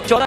14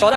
14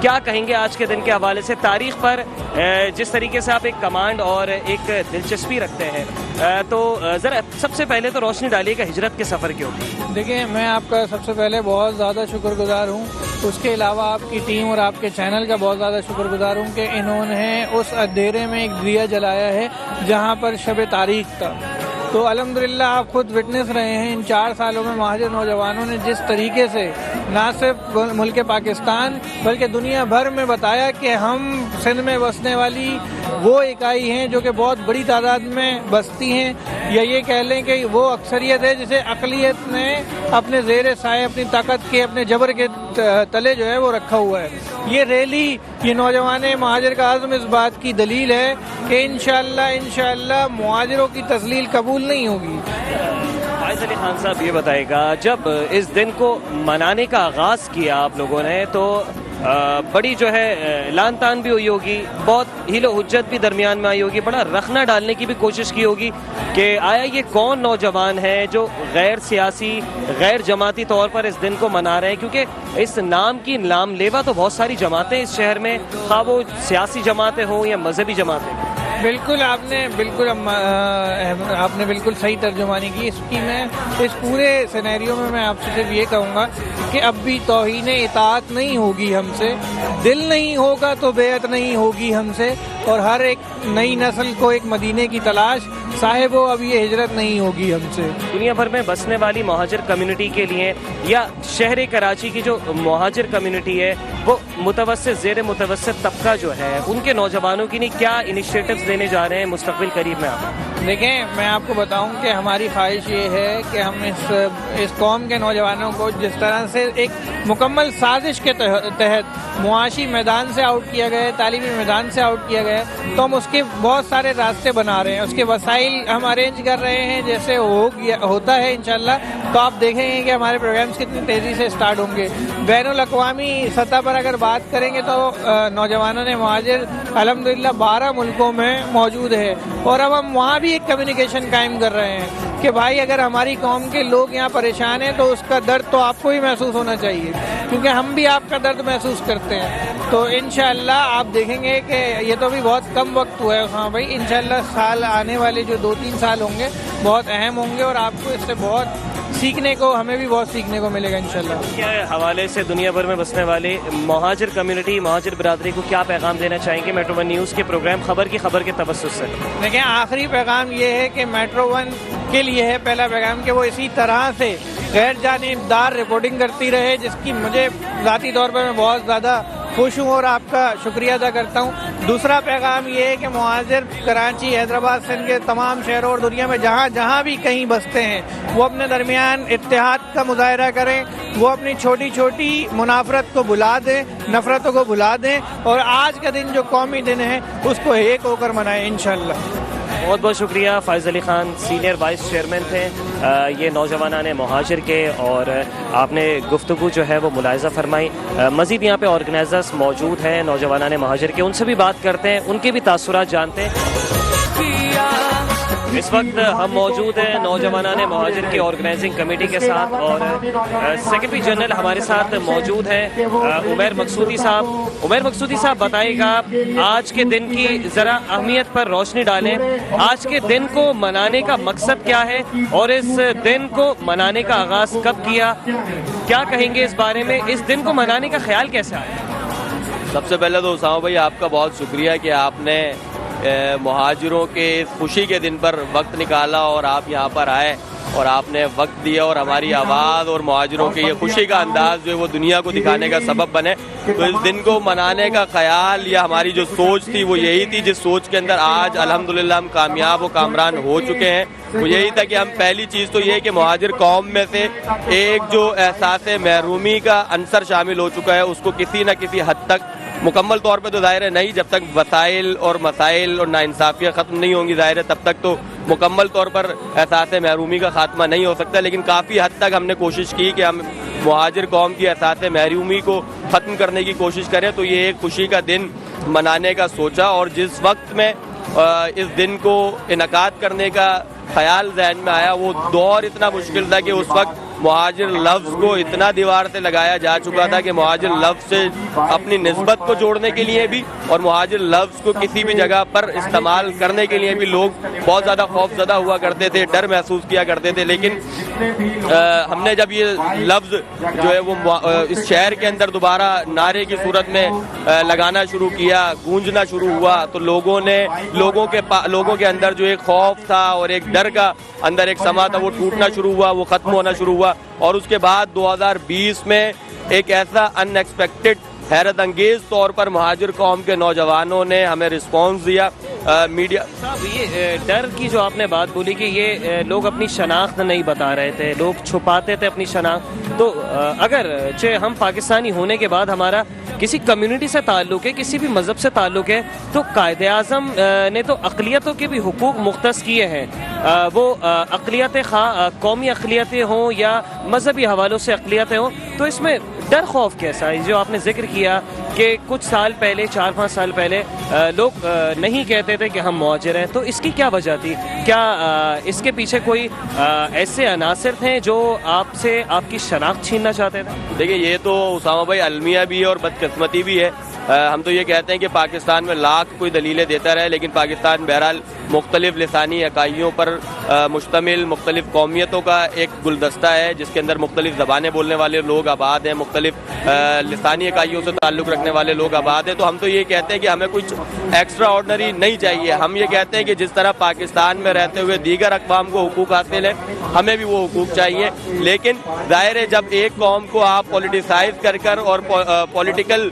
کیا کہیں گے آج کے دن کے حوالے سے؟ تاریخ پر جس طریقے سے آپ ایک کمانڈ اور ایک دلچسپی رکھتے ہیں تو ذرا سب سے پہلے تو روشنی ڈالیے گا ہجرت کے سفر کے اوپر۔ دیکھیں، میں آپ کا سب سے پہلے بہت زیادہ شکر گزار ہوں، اس کے علاوہ آپ کی ٹیم اور آپ کے چینل کا بہت زیادہ شکر گزار ہوں کہ انہوں نے اس اندھیرے میں ایک دیا جلایا ہے جہاں پر شب تاریخ تھا۔ تو الحمدللہ آپ خود وٹنس رہے ہیں ان 4 سالوں میں مہاجر نوجوانوں نے جس طریقے سے نہ صرف ملک پاکستان بلکہ دنیا بھر میں بتایا کہ ہم سندھ میں بسنے والی وہ اکائی ہیں جو کہ بہت بڑی تعداد میں بستی ہیں، یا یہ کہہ لیں کہ وہ اکثریت ہے جسے اقلیت نے اپنے زیر سائے، اپنی طاقت کے، اپنے جبر کے تلے جو ہے وہ رکھا ہوا ہے۔ یہ ریلی، یہ نوجوان مہاجر کا عزم اس بات کی دلیل ہے کہ انشاءاللہ مہاجروں کی تذلیل قبول نہیں ہوگی۔ فائز علی خان صاحب یہ بتائے گا، جب اس دن کو منانے کا آغاز کیا آپ لوگوں نے تو بڑی جو ہے لان تان بھی ہوئی ہوگی، بہت ہیل و حجت بھی درمیان میں آئی ہوگی، بڑا رخنہ ڈالنے کی بھی کوشش کی ہوگی کہ آیا یہ کون نوجوان ہے جو غیر سیاسی، غیر جماعتی طور پر اس دن کو منا رہے ہیں، کیونکہ اس نام کی نام لیوا تو بہت ساری جماعتیں اس شہر میں، خواہ وہ سیاسی جماعتیں ہوں یا مذہبی جماعتیں۔ بالکل آپ نے بالکل صحیح ترجمانی کی اس کی۔ میں اس پورے سینیریو میں آپ سے صرف یہ کہوں گا کہ اب بھی توہین اطاعت نہیں ہوگی ہم سے، دل نہیں ہوگا تو بیعت نہیں ہوگی ہم سے، اور ہر ایک نئی نسل کو ایک مدینے کی تلاش صاحب اب یہ ہجرت نہیں ہوگی ہم سے۔ دنیا بھر میں بسنے والی مہاجر کمیونٹی کے لیے یا شہر کراچی کی جو مہاجر کمیونٹی ہے وہ متوسط، زیر متوسط طبقہ جو ہے، ان کے نوجوانوں کی نہیں کیا انیشیٹوز لینے جا رہے ہیں مستقبل قریب میں؟ آپ دیکھیں، میں آپ کو بتاؤں کہ ہماری خواہش یہ ہے کہ ہم اس قوم کے نوجوانوں کو جس طرح سے ایک مکمل سازش کے تحت معاشی میدان سے آؤٹ کیا گیا ہے، تعلیمی میدان سے آؤٹ کیا گیا ہے، تو ہم اس کے بہت سارے راستے بنا رہے ہیں، اس کے وسائل ہم ارینج کر رہے ہیں جیسے ہوتا ہے انشاءاللہ۔ تو آپ دیکھیں گے کہ ہمارے پروگرامز کتنی تیزی سے سٹارٹ ہوں گے۔ بین الاقوامی سطح پر اگر بات کریں گے تو نوجوانوں نے مہاجر الحمدللہ 12 ملکوں میں موجود ہے، اور اب ہم وہاں بھی ایک کمیونیکیشن قائم کر رہے ہیں کہ بھائی اگر ہماری قوم کے لوگ یہاں پریشان ہیں تو اس کا درد تو آپ کو بھی محسوس ہونا چاہیے، کیونکہ ہم بھی آپ کا درد محسوس کرتے ہیں۔ تو انشاءاللہ آپ دیکھیں گے کہ یہ تو بھی بہت کم وقت ہوا ہے ہاں بھائی، انشاءاللہ سال آنے والے جو 2-3 سال ہوں گے بہت اہم ہوں گے، اور آپ کو اس سے بہت سیکھنے کو، ہمیں بھی بہت سیکھنے کو ملے گا انشاءاللہ۔ کیا حوالے سے دنیا بھر میں بسنے والے مہاجر کمیونٹی، مہاجر برادری کو کیا پیغام دینا چاہیں گے میٹرو ون نیوز کے پروگرام خبر کی خبر کے توسط سے؟ دیکھیں، آخری پیغام یہ ہے کہ میٹرو ون کے لیے ہے پہلا پیغام کہ وہ اسی طرح سے غیر جانبدار رپورٹنگ کرتی رہے، جس کی مجھے ذاتی طور پر میں بہت زیادہ خوش ہوں اور آپ کا شکریہ ادا کرتا ہوں۔ دوسرا پیغام یہ ہے کہ مہاجر کراچی، حیدرآباد، سندھ کے تمام شہروں اور دنیا میں جہاں بھی کہیں بستے ہیں وہ اپنے درمیان اتحاد کا مظاہرہ کریں، وہ اپنی چھوٹی چھوٹی منافرت کو بھلا دیں، نفرتوں کو بھلا دیں، اور آج کا دن جو قومی دن ہے اس کو ایک ہو کر منائیں انشاءاللہ۔ بہت بہت شکریہ۔ فائز Ali Khan senior vice chairman تھے یہ نوجوانان مہاجر کے، اور آپ نے گفتگو جو ہے وہ ملاحظہ فرمائی۔ مزید یہاں پہ آرگنائزرز موجود ہیں نوجوانان مہاجر کے، ان سے بھی بات کرتے ہیں، ان کے بھی تاثرات جانتے ہیں۔ اس وقت ہم موجود ہیں نوجوانان مہاجر کی آرگنائزنگ کمیٹی کے ساتھ، اور سیکرٹری جنرل ہمارے ساتھ موجود ہیں عمیر مقصودی صاحب۔ عمیر مقصودی صاحب بتائیے گا، آج کے دن کی ذرا اہمیت پر روشنی ڈالیں، آج کے دن کو منانے کا مقصد کیا ہے اور اس دن کو منانے کا آغاز کب کیا، کیا کہیں گے اس بارے میں؟ اس دن کو منانے کا خیال کیسے آیا؟ سب سے پہلے تو اسامہ بھائی آپ کا بہت شکریہ کہ آپ نے مہاجروں کے خوشی کے دن پر وقت نکالا اور آپ یہاں پر آئے اور آپ نے وقت دیا، اور ہماری آواز اور مہاجروں کے یہ خوشی کا انداز جو ہے وہ دنیا کو دکھانے کا سبب بنے۔ تو اس دن کو منانے کا خیال یا ہماری جو سوچ تھی وہ یہی تھی، جس سوچ کے اندر آج الحمدللہ ہم کامیاب و کامران ہو چکے ہیں۔ وہ یہی تھا کہ ہم پہلی چیز تو یہ کہ مہاجر قوم میں سے ایک جو احساس محرومی کا عنصر شامل ہو چکا ہے اس کو کسی نہ کسی حد تک، مکمل طور پہ تو ظاہر ہے نہیں، جب تک وسائل اور مسائل اور ناانصافیاں ختم نہیں ہوں گی ظاہر ہے تب تک تو مکمل طور پر احساس محرومی کا خاتمہ نہیں ہو سکتا، لیکن کافی حد تک ہم نے کوشش کی کہ ہم مہاجر قوم کی احساس محرومی کو ختم کرنے کی کوشش کریں۔ تو یہ ایک خوشی کا دن منانے کا سوچا، اور جس وقت میں اس دن کو انعقاد کرنے کا خیال ذہن میں آیا وہ دور اتنا مشکل تھا کہ اس وقت مہاجر لفظ کو اتنا دیوار سے لگایا جا چکا تھا کہ مہاجر لفظ سے اپنی نسبت کو جوڑنے کے لیے بھی اور مہاجر لفظ کو کسی بھی جگہ پر استعمال کرنے کے لیے بھی لوگ بہت زیادہ خوف زدہ ہوا کرتے تھے, ڈر محسوس کیا کرتے تھے. لیکن ہم نے جب یہ لفظ جو ہے وہ اس شہر کے اندر دوبارہ نعرے کی صورت میں لگانا شروع کیا, گونجنا شروع ہوا, تو لوگوں کے اندر جو ایک خوف تھا اور ایک ڈر کا اندر ایک سما تھا وہ ٹوٹنا شروع ہوا, وہ ختم ہونا شروع ہوا. اور اس کے بعد 2020 میں ایک ایسا ان ایکسپیکٹڈ حیرت انگیز طور پر مہاجر قوم کے نوجوانوں نے ہمیں رسپانس دیا. میڈیا صاحب, یہ ڈر کی جو آپ نے بات بولی کہ یہ لوگ اپنی شناخت نہیں بتا رہے تھے, لوگ چھپاتے تھے اپنی شناخت, تو اگر ہم پاکستانی ہونے کے بعد ہمارا کسی کمیونٹی سے تعلق ہے, کسی بھی مذہب سے تعلق ہے, تو قائد اعظم نے تو اقلیتوں کے بھی حقوق مختص کیے ہیں. وہ اقلیتیں قومی اقلیتیں ہوں یا مذہبی حوالوں سے اقلیتیں ہوں, تو اس میں ڈر خوف کیسا ہے؟ جو آپ نے ذکر کیا کہ کچھ سال پہلے 4-5 سال پہلے لوگ نہیں کہتے تھے کہ ہم مہاجر ہیں, تو اس کی کیا وجہ تھی؟ کیا اس کے پیچھے کوئی ایسے عناصر تھے جو آپ سے آپ کی شناخت چھیننا چاہتے تھے؟ دیکھیں, یہ تو اسامہ بھائی المیہ بھی ہے اور بدقسمتی بھی ہے. ہم تو یہ کہتے ہیں کہ پاکستان میں لاکھ کوئی دلیلیں دیتا رہے, لیکن پاکستان بہرحال مختلف لسانی اکائیوں پر مشتمل مختلف قومیتوں کا ایک گلدستہ ہے جس کے اندر مختلف زبانیں بولنے والے لوگ آباد ہیں, مختلف لسانی اکائیوں سے تعلق رکھنے والے لوگ آباد ہیں. تو ہم تو یہ کہتے ہیں کہ ہمیں کچھ ایکسٹرا آرڈنری نہیں چاہیے. ہم یہ کہتے ہیں کہ جس طرح پاکستان میں رہتے ہوئے دیگر اقوام کو حقوق حاصل ہیں, ہمیں بھی وہ حقوق چاہیے. لیکن ظاہر ہے جب ایک قوم کو آپ پولیٹیسائز کر اور پولیٹیکل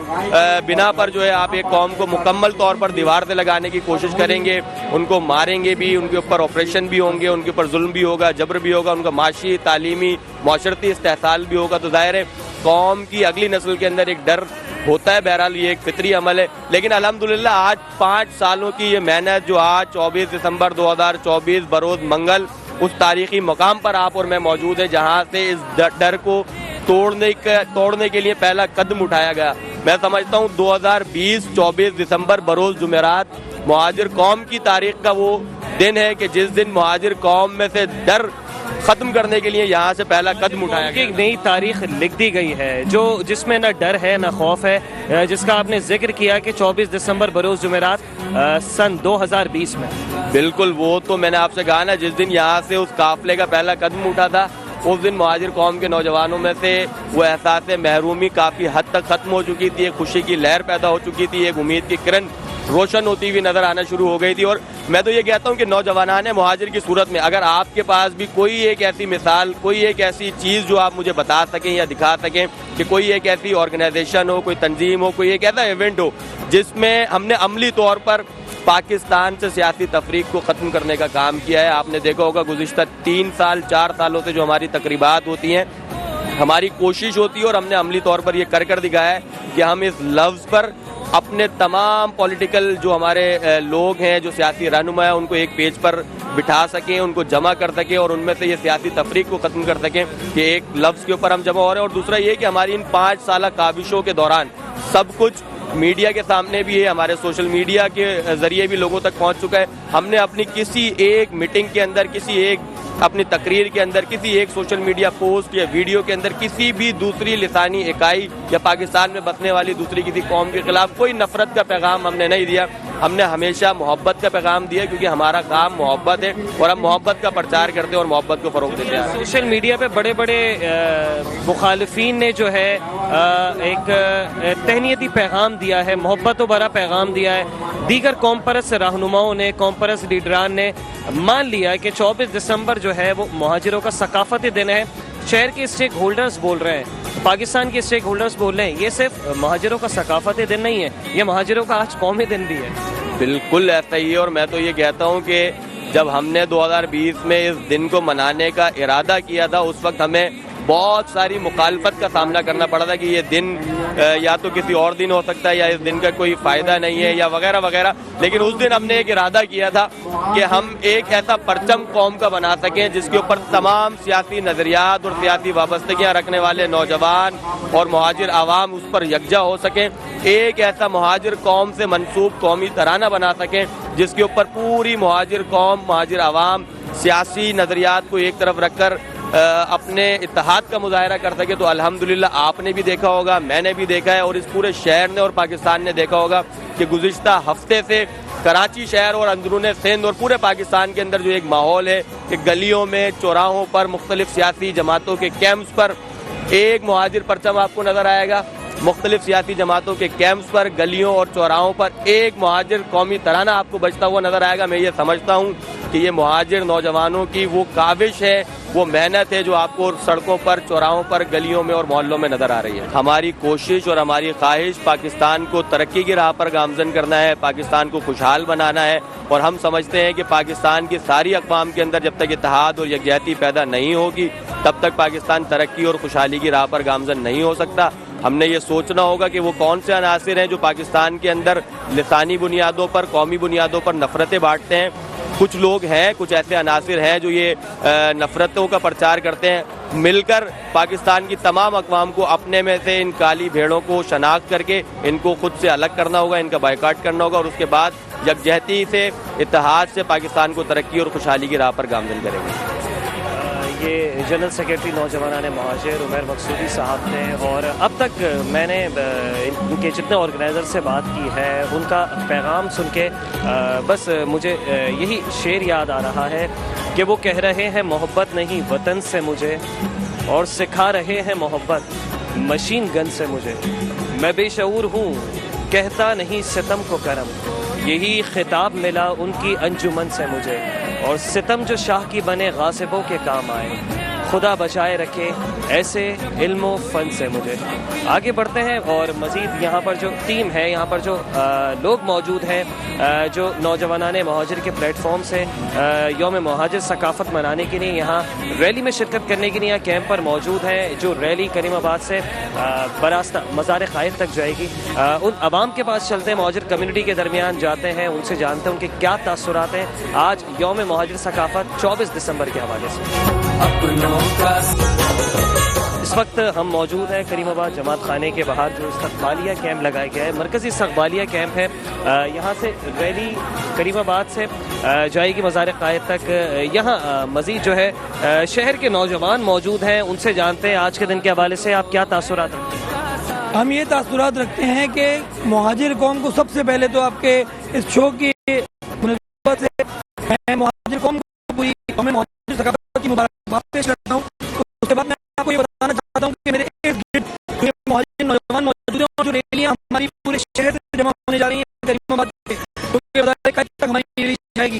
بنا پر جو ہے آپ ایک قوم کو مکمل طور پر دیوار سے لگانے کی کوشش کریں گے, ان کو ماریں گے بھی, ان کے اوپر آپریشن بھی ہوں گے, ان کے اوپر ظلم بھی ہوگا, جبر بھی ہوگا, ان کا معاشی, تعلیمی, معاشرتی استحصال بھی ہوگا, تو ظاہر ہے قوم کی اگلی نسل کے اندر ایک ڈر ہوتا ہے. بہرحال یہ ایک فطری عمل ہے. لیکن الحمدللہ آج 5 سالوں کی یہ محنت جو آج 24 دسمبر 2024 بروز منگل اس تاریخی مقام پر آپ اور میں موجود ہیں جہاں سے اس ڈر کو توڑنے کے لیے پہلا قدم اٹھایا گیا. میں سمجھتا ہوں 2020 24 دسمبر بروز جمعرات مہاجر قوم کی تاریخ کا وہ دن ہے کہ جس دن مہاجر قوم میں سے ڈر ختم کرنے کے لیے یہاں سے پہلا قدم اٹھایا گیا. ایک نئی تاریخ لکھ دی گئی ہے جس میں نہ ڈر ہے نہ خوف ہے, جس کا آپ نے ذکر کیا کہ 24 دسمبر بروز جمعرات سن 2020 میں. بالکل, وہ تو میں نے آپ سے کہا نا, جس دن یہاں سے اس قافلے کا پہلا قدم اٹھا تھا اس دن مہاجر قوم کے نوجوانوں میں سے وہ احساس محرومی کافی حد تک ختم ہو چکی تھی, ایک خوشی کی لہر پیدا ہو چکی تھی, ایک امید کی کرن روشن ہوتی ہوئی نظر آنا شروع ہو گئی تھی. اور میں تو یہ کہتا ہوں کہ نوجوانان مہاجر کی صورت میں اگر آپ کے پاس بھی کوئی ایک ایسی مثال, کوئی ایک ایسی چیز جو آپ مجھے بتا سکیں یا دکھا سکیں کہ کوئی ایک ایسی آرگنائزیشن ہو, کوئی تنظیم ہو, کوئی ایک ایسا ایونٹ ہو جس میں ہم نے عملی طور پر پاکستان سے سیاسی تفریق کو ختم کرنے کا کام کیا ہے. آپ نے دیکھا ہوگا گزشتہ 3-4 سالوں سے جو ہماری تقریبات ہوتی ہیں, ہماری کوشش ہوتی ہے اور ہم نے عملی طور پر یہ کر دکھایا ہے کہ ہم اس لفظ پر اپنے تمام پولیٹیکل جو ہمارے لوگ ہیں, جو سیاسی رہنما ہیں, ان کو ایک پیج پر بٹھا سکیں, ان کو جمع کر سکیں اور ان میں سے یہ سیاسی تفریق کو ختم کر سکیں کہ ایک لفظ کے اوپر ہم جمع ہو رہے ہیں. اور دوسرا یہ کہ ہماری ان 5 سالہ کاوشوں کے دوران سب کچھ میڈیا کے سامنے بھی ہے, ہمارے سوشل میڈیا کے ذریعے بھی لوگوں تک پہنچ چکا ہے. ہم نے اپنی کسی ایک میٹنگ کے اندر, کسی ایک اپنی تقریر کے اندر, کسی ایک سوشل میڈیا پوسٹ یا ویڈیو کے اندر کسی بھی دوسری لسانی اکائی یا پاکستان میں بسنے والی دوسری کسی قوم کے خلاف کوئی نفرت کا پیغام ہم نے نہیں دیا. ہم نے ہمیشہ محبت کا پیغام دیا کیونکہ ہمارا کام محبت ہے اور ہم محبت کا پرچار کرتے ہیں اور محبت کو فروغ دیتے ہیں. سوشل میڈیا پہ بڑے بڑے مخالفین نے جو ہے ایک تہنیتی پیغام دیا ہے, محبت و بھرا پیغام دیا ہے. دیگر قوم پرست رہنماؤں نے, قوم پرست لیڈران نے مان لیا کہ 24 دسمبر جو ہے وہ مہاجروں کا ثقافتی دن ہے. شہر کے اسٹیک ہولڈرز بول رہے ہیں, پاکستان کے اسٹیک ہولڈرز بول رہے ہیں, یہ صرف مہاجروں کا ثقافتی دن نہیں ہے, یہ مہاجروں کا آج قومی دن بھی ہے. بالکل ایسا ہی ہے. اور میں تو یہ کہتا ہوں کہ جب ہم نے 2020 میں اس دن کو منانے کا ارادہ کیا تھا اس وقت ہمیں بہت ساری مخالفت کا سامنا کرنا پڑا تھا کہ یہ دن یا تو کسی اور دن ہو سکتا ہے یا اس دن کا کوئی فائدہ نہیں ہے یا وغیرہ وغیرہ. لیکن اس دن ہم نے ایک ارادہ کیا تھا کہ ہم ایک ایسا پرچم قوم کا بنا سکیں جس کے اوپر تمام سیاسی نظریات اور سیاسی وابستگیاں رکھنے والے نوجوان اور مہاجر عوام اس پر یکجا ہو سکیں. ایک ایسا مہاجر قوم سے منسوب قومی ترانہ بنا سکیں جس کے اوپر پوری مہاجر قوم, مہاجر عوام سیاسی نظریات کو ایک طرف رکھ کر اپنے اتحاد کا مظاہرہ کر سکے، تو الحمدللہ آپ نے بھی دیکھا ہوگا، میں نے بھی دیکھا ہے، اور اس پورے شہر نے اور پاکستان نے دیکھا ہوگا کہ گزشتہ ہفتے سے کراچی شہر اور اندرون سندھ اور پورے پاکستان کے اندر جو ایک ماحول ہے کہ گلیوں میں، چوراہوں پر، مختلف سیاسی جماعتوں کے کیمپس پر ایک مہاجر پرچم آپ کو نظر آئے گا، مختلف سیاسی جماعتوں کے کیمپس پر، گلیوں اور چوراہوں پر ایک مہاجر قومی ترانہ آپ کو بجتا ہوا نظر آئے گا۔ میں یہ سمجھتا ہوں کہ یہ مہاجر نوجوانوں کی وہ کاوش ہے، وہ محنت ہے جو آپ کو سڑکوں پر، چوراہوں پر، گلیوں میں اور محلوں میں نظر آ رہی ہے۔ ہماری کوشش اور ہماری خواہش پاکستان کو ترقی کی راہ پر گامزن کرنا ہے، پاکستان کو خوشحال بنانا ہے، اور ہم سمجھتے ہیں کہ پاکستان کی ساری اقوام کے اندر جب تک اتحاد اور یکجہتی پیدا نہیں ہوگی تب تک پاکستان ترقی اور خوشحالی کی راہ پر گامزن نہیں ہو سکتا۔ ہم نے یہ سوچنا ہوگا کہ وہ کون سے عناصر ہیں جو پاکستان کے اندر لسانی بنیادوں پر، قومی بنیادوں پر نفرتیں بانٹتے ہیں۔ کچھ لوگ ہیں، کچھ ایسے عناصر ہیں جو یہ نفرتوں کا پرچار کرتے ہیں۔ مل کر پاکستان کی تمام اقوام کو اپنے میں سے ان کالی بھیڑوں کو شناخت کر کے ان کو خود سے الگ کرنا ہوگا، ان کا بائیکاٹ کرنا ہوگا، اور اس کے بعد یکجہتی سے، اتحاد سے پاکستان کو ترقی اور خوشحالی کی راہ پر گامزن کریں گے۔ یہ جنرل سیکرٹری نوجوانان مہاجر عمیر مقصودی صاحب تھے، اور اب تک میں نے ان کے جتنے آرگنائزر سے بات کی ہے ان کا پیغام سن کے بس مجھے یہی شعر یاد آ رہا ہے کہ وہ کہہ رہے ہیں محبت نہیں وطن سے مجھے، اور سکھا رہے ہیں محبت مشین گن سے مجھے، میں بے شعور ہوں کہتا نہیں ستم کو کرم، یہی خطاب ملا ان کی انجمن سے مجھے، اور ستم جو شاہ کی بنے غاصبوں کے کام آئے، خدا بچائے رکھے ایسے علم و فن سے مجھے۔ آگے بڑھتے ہیں اور مزید یہاں پر جو ٹیم ہے، یہاں پر جو لوگ موجود ہیں جو نوجوانان مہاجر کے پلیٹ فارم سے یوم مہاجر ثقافت منانے کے لیے یہاں ریلی میں شرکت کرنے کے لیے یہاں کیمپ پر موجود ہیں، جو ریلی کریم آباد سے براستہ مزار خائف تک جائے گی۔ ان عوام کے پاس چلتے ہیں، مہاجر کمیونٹی کے درمیان جاتے ہیں، ان سے جانتے ہیں ان کے کیا تاثرات ہیں آج یوم مہاجر ثقافت 24 دسمبر کے حوالے سے۔ اس وقت ہم موجود ہیں کریم آباد جماعت خانے کے باہر جو استقبالیہ کیمپ لگایا گیا ہے، مرکزی استقبالیہ کیمپ ہے۔ یہاں سے ریلی کریم آباد سے جائے گی مزار قائد تک۔ یہاں مزید جو ہے شہر کے نوجوان موجود ہیں، ان سے جانتے ہیں آج کے دن کے حوالے سے آپ کیا تاثرات رکھتے ہیں۔ ہم یہ تاثرات رکھتے ہیں کہ مہاجر قوم کو سب سے پہلے تو آپ کے اس شو کی مناسبت سے میں مہاجر قوم کو پوری یوم مہاجر ثقافت کی مبارکباد پیش کرتا ہوں۔ اس کے بعد میں آپ کو یہ بتانا چاہتا ہوں کہ میرے ارد گرد مہاجر نوجوان موجود ہیں اور جو ریلیاں ہماری پورے شہر سے جمع ہونے جا رہی ہیں کریم آباد سے، تک ہماری ریلی جائے گی۔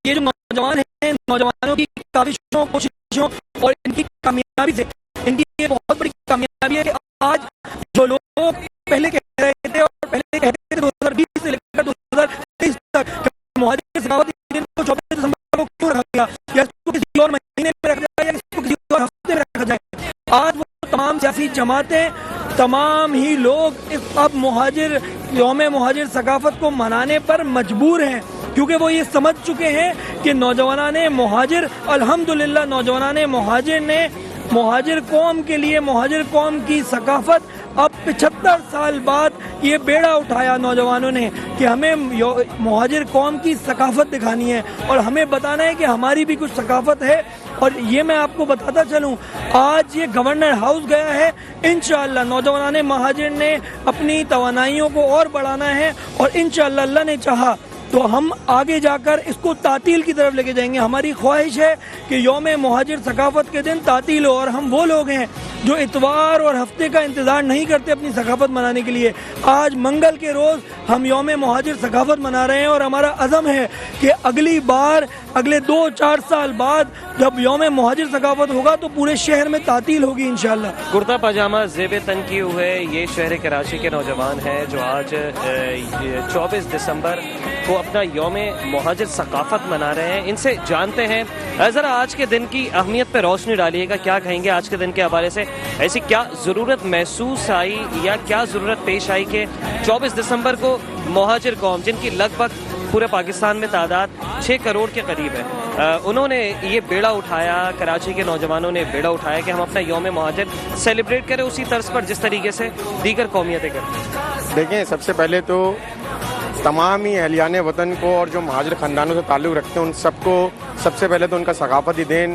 یہ جو نوجوان ہیں، نوجوانوں کی کاوشوں، کوششوں اور ان کی کامیابی سے، ان کی یہ بہت بڑی کامیابی ہے کہ آج جو لوگ پہلے کہہ رہے تھے اور پہلے کہتے تھے 2020 سے لے کر 2023 تک مہاجر ثقافت کے دن کو 24 دسمبر کو کیوں رکھا گیا، یا اس کو کسی اور مہینے میں رکھا جائے یا اس کو کسی اور ہفتے میں رکھا جائے، آج وہ تمام سیاسی جماعتیں، تمام ہی لوگ اب مہاجر یوم مہاجر ثقافت کو منانے پر مجبور ہیں، کیونکہ وہ یہ سمجھ چکے ہیں کہ نوجوانان مہاجر، الحمدللہ نوجوانان مہاجر نے مہاجر قوم کے لیے، مہاجر قوم کی ثقافت اب 75 سال بعد یہ بیڑا اٹھایا نوجوانوں نے کہ ہمیں مہاجر قوم کی ثقافت دکھانی ہے اور ہمیں بتانا ہے کہ ہماری بھی کچھ ثقافت ہے۔ اور یہ میں آپ کو بتاتا چلوں، آج یہ گورنر ہاؤس گیا ہے، انشاءاللہ نوجوانان مہاجر نے اپنی توانائیوں کو اور بڑھانا ہے، اور انشاءاللہ اللہ نے چاہا تو ہم آگے جا کر اس کو تعطیل کی طرف لے کے جائیں گے۔ ہماری خواہش ہے کہ یوم مہاجر ثقافت کے دن تعطیل ہو، اور ہم وہ لوگ ہیں جو اتوار اور ہفتے کا انتظار نہیں کرتے اپنی ثقافت منانے کے لیے۔ آج منگل کے روز ہم یوم مہاجر ثقافت منا رہے ہیں، اور ہمارا عزم ہے کہ اگلی بار اگلے 2-4 سال بعد جب یوم مہاجر ثقافت ہوگا تو پورے شہر میں تعطیل ہوگی انشاءاللہ۔ کرتا پاجامہ زیب تن کیے ہوئے یہ شہر کراچی کے نوجوان ہیں جو آج 24 دسمبر کو اپنا یوم مہاجر ثقافت منا رہے ہیں۔ ان سے جانتے ہیں، ذرا آج کے دن کی اہمیت پہ روشنی ڈالیے گا، کیا کہیں گے آج کے دن کے حوالے سے؟ ایسی کیا ضرورت محسوس آئی یا کیا ضرورت پیش آئی کہ 24 دسمبر کو مہاجر قوم، جن کی لگ بھگ پورے پاکستان میں تعداد 6 کروڑ کے قریب ہے، انہوں نے یہ بیڑا اٹھایا، کراچی کے نوجوانوں نے بیڑا اٹھایا کہ ہم اپنا یوم مہاجر سیلیبریٹ کریں اسی طرز پر جس طریقے سے دیگر قومیتیں کرتے ہیں؟ دیکھیں، سب سے پہلے تو تمام ہی اہلیان وطن کو اور جو مہاجر خاندانوں سے تعلق رکھتے ہیں ان سب کو سب سے پہلے تو ان کا ثقافتی دن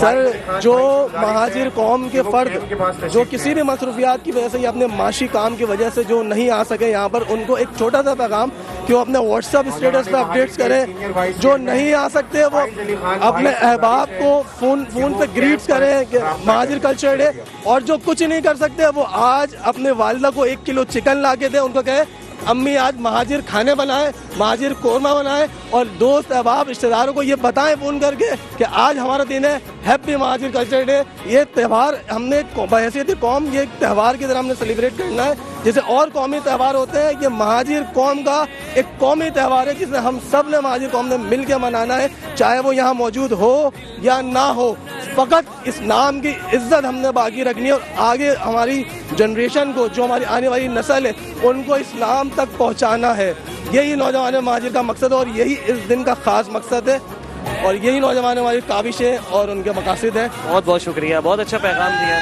سر جو مہاجر قوم کے فرد جو کسی بھی مصروفیات کی وجہ سے یا اپنے معاشی کام کی وجہ سے جو نہیں آ سکے یہاں پر، ان کو ایک چھوٹا سا پیغام کہ وہ اپنے واٹس ایپ اسٹیٹس پہ اپڈیٹس کریں. جو نہیں آ سکتے وہ اپنے احباب کو فون پہ گریٹس کریں کہ مہاجر کلچر ڈے. اور جو کچھ نہیں کر سکتے وہ آج اپنے والدہ کو 1 کلو چکن لا کے دیں، ان کو کہے امی آج مہاجر کھانے بنائیں، مہاجر قورمہ بنائیں، اور دوست احباب رشتہ داروں کو یہ بتائیں فون کر کے کہ آج ہمارا دن ہے، ہیپی مہاجر کلچر ڈے. یہ تہوار ہم نے بحیثیت قوم یہ ایک تہوار کی طرح ہم نے سیلیبریٹ کرنا ہے. جیسے اور قومی تہوار ہوتے ہیں، یہ مہاجر قوم کا ایک قومی تہوار ہے جسے ہم سب نے مہاجر قوم نے مل کے منانا ہے، چاہے وہ یہاں موجود ہو یا نہ ہو. فقط اس نام کی عزت ہم نے باقی رکھنی ہے اور آگے ہماری جنریشن کو، جو ہماری آنے والی نسل ہے، ان کو اس نام تک پہنچانا ہے. یہی نوجوان مہاجر کا مقصد ہے اور یہی اس دن کا خاص مقصد ہے اور یہی نوجوان ہماری کاوشیں اور ان کے مقاصد ہیں. بہت بہت شکریہ، بہت اچھا پیغام دیا.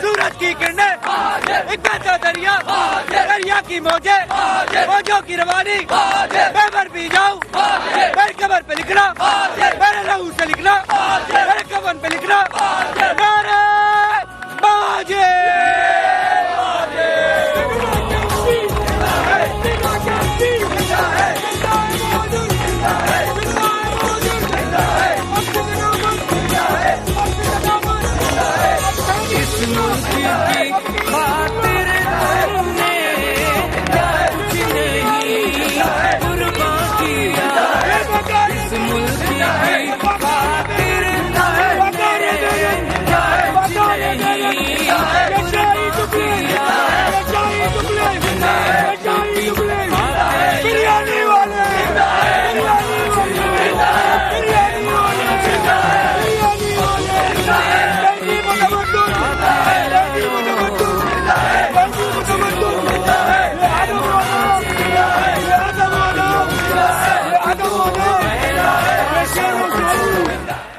سورج کی کرنیں، ایک بہتا دریا، دریا کی موجیں، موجوں کی روانی، میں مر بھی جاؤں، میرے قبر پہ لکھنا، میرے لہو سے لکھنا، میرے کفن پہ لکھنا.